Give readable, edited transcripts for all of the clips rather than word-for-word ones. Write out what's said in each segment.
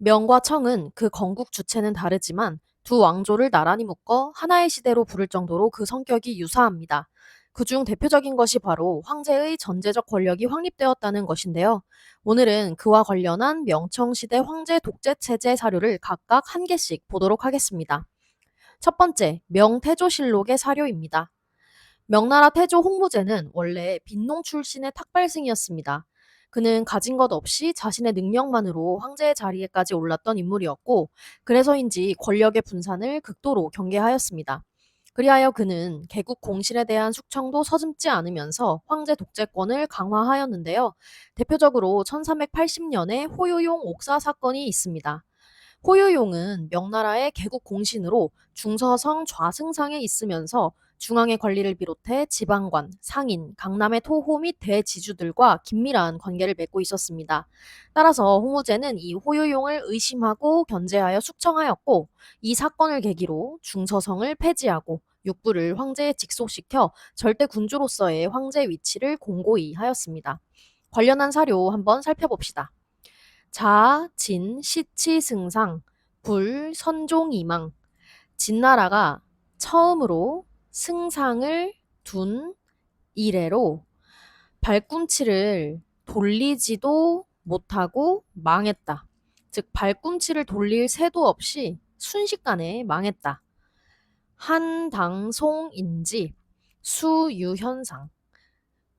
명과 청은 그 건국 주체는 다르지만 두 왕조를 나란히 묶어 하나의 시대로 부를 정도로 그 성격이 유사합니다. 그중 대표적인 것이 바로 황제의 전제적 권력이 확립되었다는 것인데요. 오늘은 그와 관련한 명청시대 황제 독재 체제 사료를 각각 한 개씩 보도록 하겠습니다. 첫 번째, 명태조실록의 사료입니다. 명나라 태조 홍무제는 원래 빈농 출신의 탁발승이었습니다. 그는 가진 것 없이 자신의 능력만으로 황제의 자리에까지 올랐던 인물이었고, 그래서인지 권력의 분산을 극도로 경계하였습니다. 그리하여 그는 개국 공신에 대한 숙청도 서슴지 않으면서 황제 독재권을 강화하였는데요. 대표적으로 1380년에 호요용 옥사 사건이 있습니다. 호요용은 명나라의 개국 공신으로 중서성 좌승상에 있으면서 중앙의 관리를 비롯해 지방관, 상인, 강남의 토호 및 대지주들과 긴밀한 관계를 맺고 있었습니다. 따라서 홍무제는 이 호요용을 의심하고 견제하여 숙청하였고, 이 사건을 계기로 중서성을 폐지하고 육부를 황제에 직속시켜 절대 군주로서의 황제 위치를 공고히 하였습니다. 관련한 사료 한번 살펴봅시다. 자, 진, 시치, 승상, 불, 선종, 이망. 진나라가 처음으로 승상을 둔 이래로 발꿈치를 돌리지도 못하고 망했다. 즉, 발꿈치를 돌릴 새도 없이 순식간에 망했다. 한당송인지 수유현상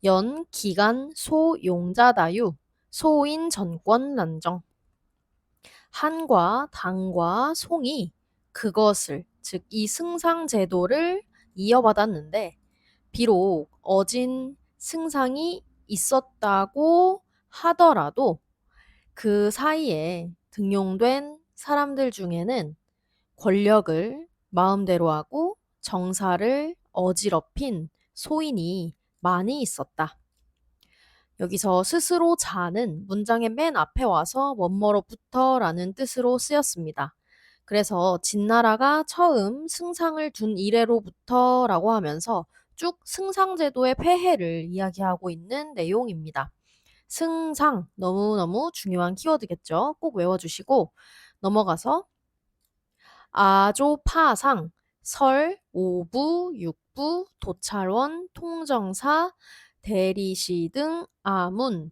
연 기간 소용자다유 소인 전권 난정 한과 당과 송이 그것을 즉 이 승상 제도를 이어받았는데 비록 어진 승상이 있었다고 하더라도 그 사이에 등용된 사람들 중에는 권력을 마음대로 하고 정사를 어지럽힌 소인이 많이 있었다. 여기서 스스로 자는 문장의 맨 앞에 와서 뭐뭐로부터 라는 뜻으로 쓰였습니다. 그래서 진나라가 처음 승상을 둔 이래로부터 라고 하면서 쭉 승상제도의 폐해를 이야기하고 있는 내용입니다. 승상, 너무너무 중요한 키워드겠죠. 꼭 외워주시고 넘어가서 아조파상, 설, 오부, 육부, 도찰원, 통정사, 대리시 등 아문,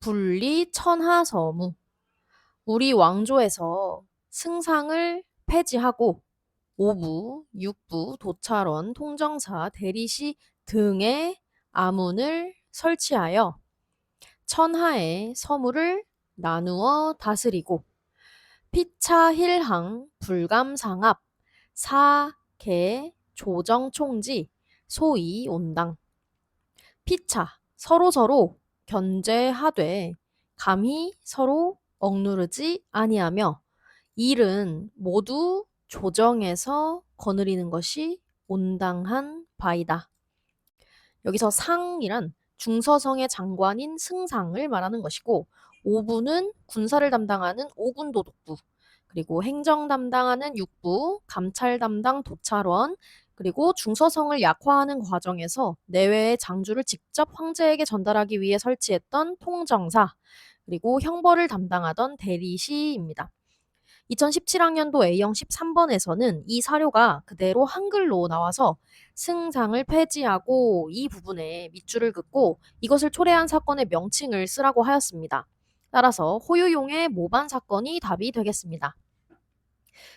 분리, 천하서무. 우리 왕조에서 승상을 폐지하고 오부, 육부, 도찰원, 통정사, 대리시 등의 아문을 설치하여 천하의 서무를 나누어 다스리고 피차힐항, 불감상압, 사계, 조정총지, 소이온당. 피차, 서로서로 견제하되 감히 서로 억누르지 아니하며 일은 모두 조정에서 거느리는 것이 온당한 바이다. 여기서 상이란 중서성의 장관인 승상을 말하는 것이고 오부는 군사를 담당하는 오군도독부, 그리고 행정 담당하는 육부, 감찰 담당 도찰원, 그리고 중서성을 약화하는 과정에서 내외의 장주를 직접 황제에게 전달하기 위해 설치했던 통정사, 그리고 형벌을 담당하던 대리시입니다. 2017학년도 A형 13번에서는 이 사료가 그대로 한글로 나와서 승상을 폐지하고 이 부분에 밑줄을 긋고 이것을 초래한 사건의 명칭을 쓰라고 하였습니다. 따라서 호유용의 모반 사건이 답이 되겠습니다.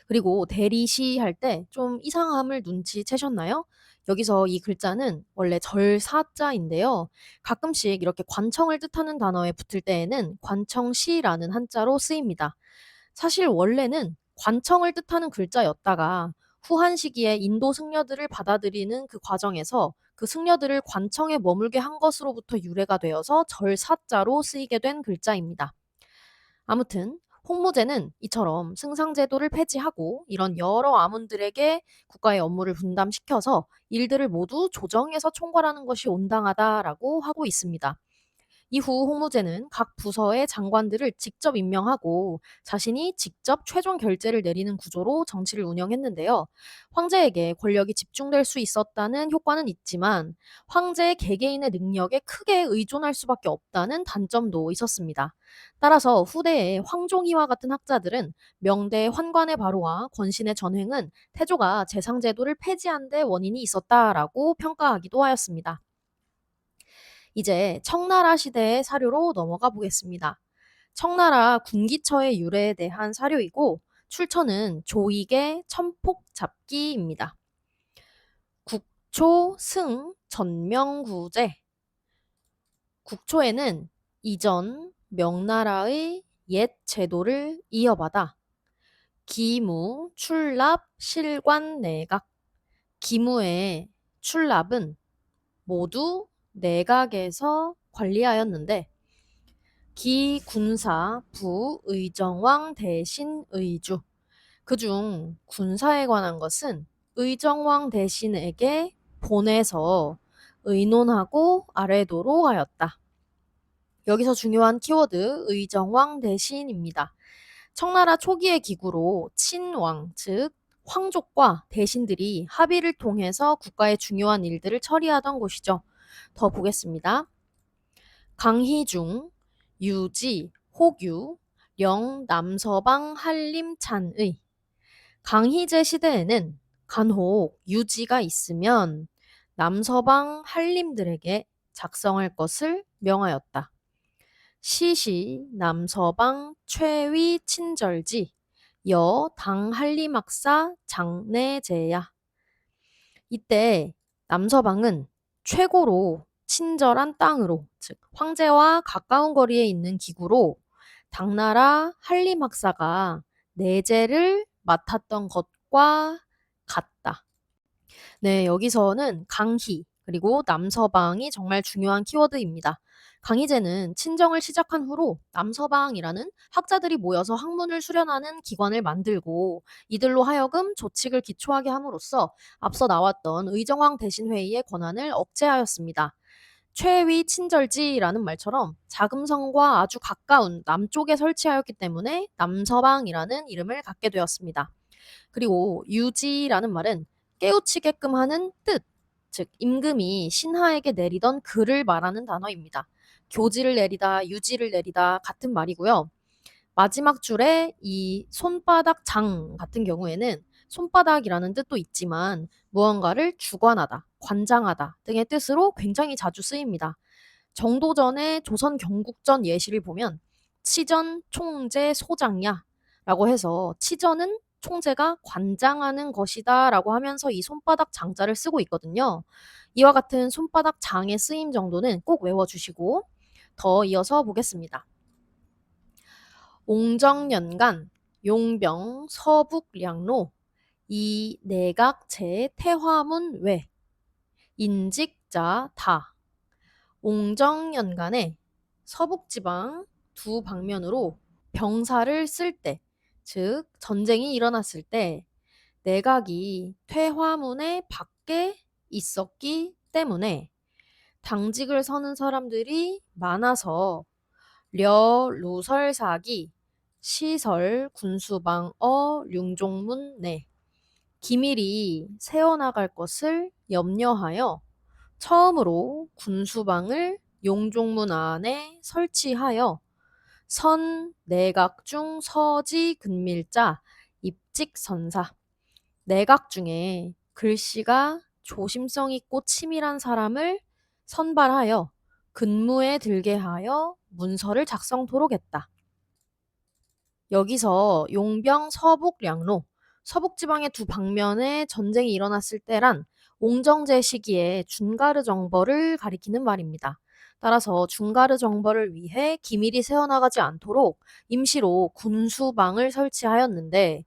그리고 대리시 할 때 좀 이상함을 눈치채셨나요? 여기서 이 글자는 원래 절사자인데요. 가끔씩 이렇게 관청을 뜻하는 단어에 붙을 때에는 관청시라는 한자로 쓰입니다. 사실 원래는 관청을 뜻하는 글자였다가 후한 시기에 인도 승려들을 받아들이는 그 과정에서 그 승려들을 관청에 머물게 한 것으로부터 유래가 되어서 절사자로 쓰이게 된 글자입니다. 아무튼 홍무제는 이처럼 승상제도를 폐지하고 이런 여러 아문들에게 국가의 업무를 분담시켜서 일들을 모두 조정에서 총괄하는 것이 온당하다라고 하고 있습니다. 이후 홍무제는 각 부서의 장관들을 직접 임명하고 자신이 직접 최종 결재를 내리는 구조로 정치를 운영했는데요. 황제에게 권력이 집중될 수 있었다는 효과는 있지만 황제의 개개인의 능력에 크게 의존할 수밖에 없다는 단점도 있었습니다. 따라서 후대의 황종희와 같은 학자들은 명대 환관의 발호와 권신의 전횡은 태조가 재상제도를 폐지한 데 원인이 있었다라고 평가하기도 하였습니다. 이제 청나라 시대의 사료로 넘어가 보겠습니다. 청나라 군기처의 유래에 대한 사료이고 출처는 조익의 천폭잡기입니다. 국초, 승, 전명구제. 국초에는 이전 명나라의 옛 제도를 이어받아 기무, 출납, 실관, 내각. 기무의 출납은 모두 내각에서 관리하였는데 기, 군사, 부, 의정왕, 대신, 의주. 그중 군사에 관한 것은 의정왕 대신에게 보내서 의논하고 아래도록 하였다. 여기서 중요한 키워드 의정왕 대신입니다. 청나라 초기의 기구로 친왕, 즉 황족과 대신들이 합의를 통해서 국가의 중요한 일들을 처리하던 곳이죠. 더 보겠습니다. 강희중, 유지, 혹유, 령, 남서방, 한림, 찬의. 강희제 시대에는 간혹 유지가 있으면 남서방, 한림들에게 작성할 것을 명하였다. 시시, 남서방, 최위, 친절지, 여, 당, 한림학사, 장내제야. 이때 남서방은 최고로 친절한 땅으로, 즉 황제와 가까운 거리에 있는 기구로 당나라 한림학사가 내제를 맡았던 것과 같다. 네, 여기서는 강희 그리고 남서방이 정말 중요한 키워드입니다. 강희제는 친정을 시작한 후로 남서방이라는 학자들이 모여서 학문을 수련하는 기관을 만들고 이들로 하여금 조칙을 기초하게 함으로써 앞서 나왔던 의정왕 대신회의의 권한을 억제하였습니다. 최위 친절지라는 말처럼 자금성과 아주 가까운 남쪽에 설치하였기 때문에 남서방이라는 이름을 갖게 되었습니다. 그리고 유지라는 말은 깨우치게끔 하는 뜻, 즉 임금이 신하에게 내리던 글을 말하는 단어입니다. 교지를 내리다, 유지를 내리다 같은 말이고요. 마지막 줄에 이 손바닥 장 같은 경우에는 손바닥이라는 뜻도 있지만 무언가를 주관하다, 관장하다 등의 뜻으로 굉장히 자주 쓰입니다. 정도전의 조선 경국전 예시를 보면 치전 총재 소장야 라고 해서 치전은 총재가 관장하는 것이다 라고 하면서 이 손바닥 장자를 쓰고 있거든요. 이와 같은 손바닥 장의 쓰임 정도는 꼭 외워주시고 더 이어서 보겠습니다. 옹정연간, 용병, 서북량로, 이 내각 제 태화문 외, 인직자 다. 옹정연간에 서북지방 두 방면으로 병사를 쓸 때, 즉 전쟁이 일어났을 때 내각이 퇴화문의 밖에 있었기 때문에 당직을 서는 사람들이 많아서 려, 루설사기, 시설, 군수방, 융종문 내 기밀이 새어나갈 것을 염려하여 처음으로 군수방을 용종문 안에 설치하여 선, 내각 중 서지, 근밀자, 입직선사 내각 중에 글씨가 조심성 있고 치밀한 사람을 선발하여 근무에 들게 하여 문서를 작성토록 했다. 여기서 용병 서북량로, 서북지방의 두 방면에 전쟁이 일어났을 때란 옹정제 시기에 준가르 정벌을 가리키는 말입니다. 따라서 준가르 정벌을 위해 기밀이 새어나가지 않도록 임시로 군수방을 설치하였는데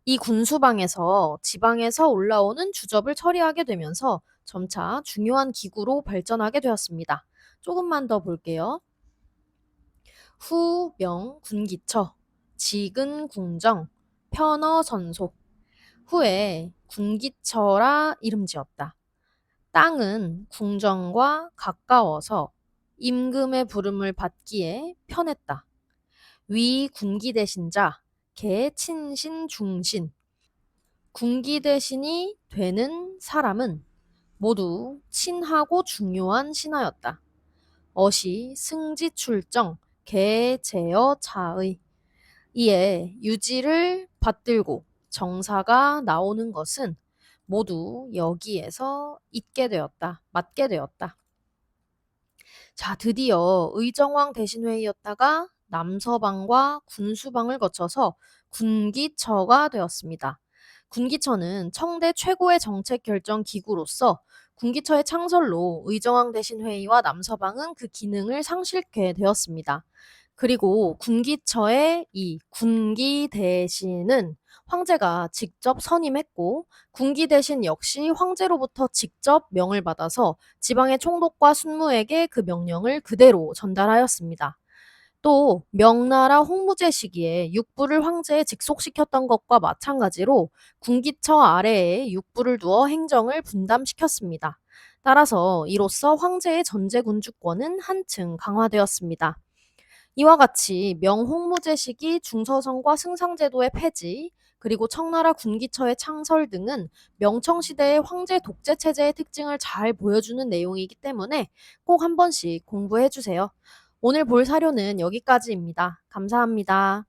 이 군수방에서 지방에서 올라오는 주접을 처리하게 되면서 점차 중요한 기구로 발전하게 되었습니다. 조금만 더 볼게요. 후명 군기처, 직은 궁정, 편어 전속. 후에 군기처라 이름 지었다. 땅은 궁정과 가까워서 임금의 부름을 받기에 편했다. 위 군기 대신자, 개 친신 중신. 군기 대신이 되는 사람은 모두 친하고 중요한 신하였다. 어시 승지 출정, 개 제어 차의. 이에 유지를 받들고 정사가 나오는 것은 모두 여기에서 있게 되었다. 맞게 되었다. 자, 드디어 의정왕 대신회의였다가 남서방과 군수방을 거쳐서 군기처가 되었습니다. 군기처는 청대 최고의 정책 결정 기구로서 군기처의 창설로 의정왕 대신회의와 남서방은 그 기능을 상실케 되었습니다. 그리고 군기처의 이 군기 대신은 황제가 직접 선임했고 군기 대신 역시 황제로부터 직접 명을 받아서 지방의 총독과 순무에게 그 명령을 그대로 전달하였습니다. 또 명나라 홍무제 시기에 육부를 황제에 직속시켰던 것과 마찬가지로 군기처 아래에 육부를 두어 행정을 분담시켰습니다. 따라서 이로써 황제의 전제 군주권은 한층 강화되었습니다. 이와 같이 명홍무제 시기 중서성과 승상제도의 폐지, 그리고 청나라 군기처의 창설 등은 명청시대의 황제 독재 체제의 특징을 잘 보여주는 내용이기 때문에 꼭 한 번씩 공부해 주세요. 오늘 볼 사료는 여기까지입니다. 감사합니다.